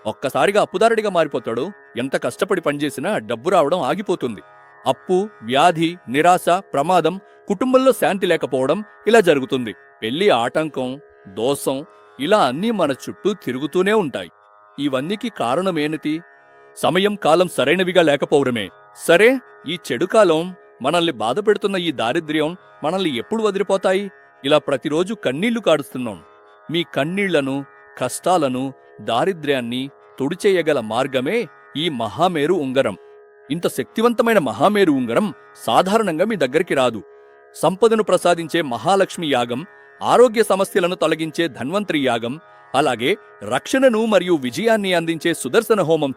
ఒక్కసారిగా అప్పుదారుడిగా మారిపోతాడు. ఎంత కష్టపడి పనిచేసినా డబ్బు రావడం ఆగిపోతుంది. అప్పు, వ్యాధి, నిరాశ, ప్రమాదం, కుటుంబంలో శాంతి లేకపోవడం ఇలా జరుగుతుంది. పెళ్లి ఆటంకం, దోషం ఇలా అన్నీ మన చుట్టూ తిరుగుతూనే ఉంటాయి. ఇవన్నీకి కారణమేమిటి? సమయం, కాలం సరైనవిగా లేకపోవడమే. సరే, ఈ చెడు కాలం, మనల్ని బాధపెడుతున్న ఈ దారిద్ర్యం మనల్ని ఎప్పుడు వదిలిపోతాయి? ఇలా ప్రతిరోజు కన్నీళ్లు కాడుస్తున్నాం. మీ కన్నీళ్లను, కష్టాలను, దారిద్ర్యాన్ని తుడిచేయగల మార్గమే ఈ మహామేరు ఉంగరం. ఇంత శక్తివంతమైన మహామేరు ఉంగరం సాధారణంగా మీ దగ్గరికి రాదు. సంపదను ప్రసాదించే మహాలక్ష్మి యాగం, ఆరోగ్య సమస్యలను తొలగించే ధన్వంతరి యాగం, అలాగే రక్షణను మరియు విజయాన్ని అందించే సుదర్శన హోమం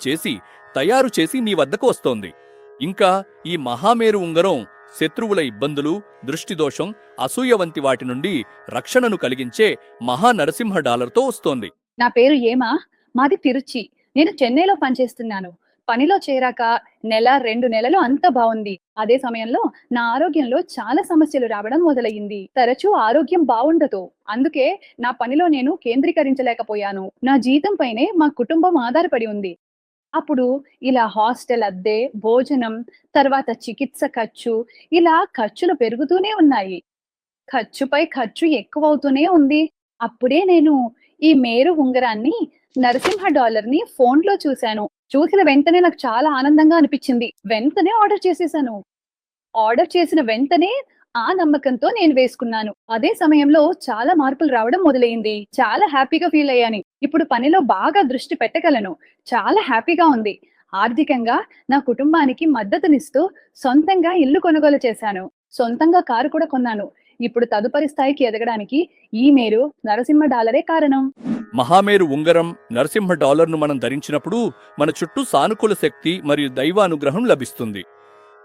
తయారు చేసి నీ వద్దకు వస్తోంది. ఇంకా ఈ మహామేరు ఉంగరం శత్రువుల ఇబ్బందులు, దృష్టిదోషం, అసూయ వంటి వాటి నుండి రక్షణను కలిగించే మహానరసింహ డాలర్తో వస్తోంది. నా పేరు ఏమా, మాది తిరుచి. నేను చెన్నైలో పనిచేస్తున్నాను. పనిలో చేరాక నెల 2 నెలలు అంతా బాగుంది. అదే సమయంలో నా ఆరోగ్యంలో చాలా సమస్యలు రావడం మొదలయ్యింది. తరచూ ఆరోగ్యం బాగుండదు. అందుకే నా పనిలో నేను కేంద్రీకరించలేకపోయాను. నా జీతం పైనే మా కుటుంబం ఆధారపడి ఉంది. అప్పుడు ఇలా హాస్టల్ అద్దె, భోజనం, తర్వాత చికిత్స ఖర్చు, ఇలా ఖర్చులు పెరుగుతూనే ఉన్నాయి. ఖర్చుపై ఖర్చు ఎక్కువవుతూనే ఉంది. అప్పుడే నేను ఈ మేరు ఉంగరాన్ని, నరసింహ డాలర్‌ని ఫోన్‌లో చూశాను. చూసిన వెంటనే నాకు చాలా ఆనందంగా అనిపించింది. వెంటనే ఆర్డర్ చేసేశాను. ఆర్డర్ చేసిన వెంటనే ఆ నమ్మకంతో నేను వేసుకున్నాను. అదే సమయంలో చాలా మార్పులు రావడం మొదలైంది. చాలా హ్యాపీగా ఫీల్ అయ్యాను. ఇప్పుడు పనిలో బాగా దృష్టి పెట్టగలను. చాలా హ్యాపీగా ఉంది. ఆర్థికంగా నా కుటుంబానికి మద్దతునిస్తూ సొంతంగా ఇల్లు కొనుగోలు చేశాను. సొంతంగా కారు కూడా కొన్నాను. ఇప్పుడు తదుపరి స్థాయికి ఎదగడానికి ఈ మేరు నరసింహ డాలరే కారణం. మహామేరు ఉంగరం, నరసింహ డాలర్ను మనం ధరించినప్పుడు మన చుట్టూ సానుకూల శక్తి మరియు దైవానుగ్రహం లభిస్తుంది.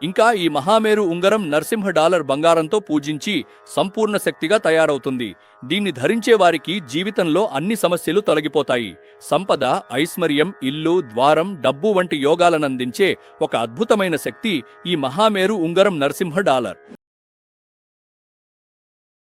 ఇంకా ఈ మహామేరు ఉంగరం నరసింహ డాలర్ బంగారంతో పూజించి సంపూర్ణ శక్తిగా తయారవుతుంది. దీన్ని ధరించే వారికి జీవితంలో అన్ని సమస్యలు తొలగిపోతాయి. సంపద, ఐశ్వర్యం, ఇల్లు, ద్వారం, డబ్బు వంటి యోగాలనందించే ఒక అద్భుతమైన శక్తి ఈ మహామేరు ఉంగరం నరసింహ డాలర్.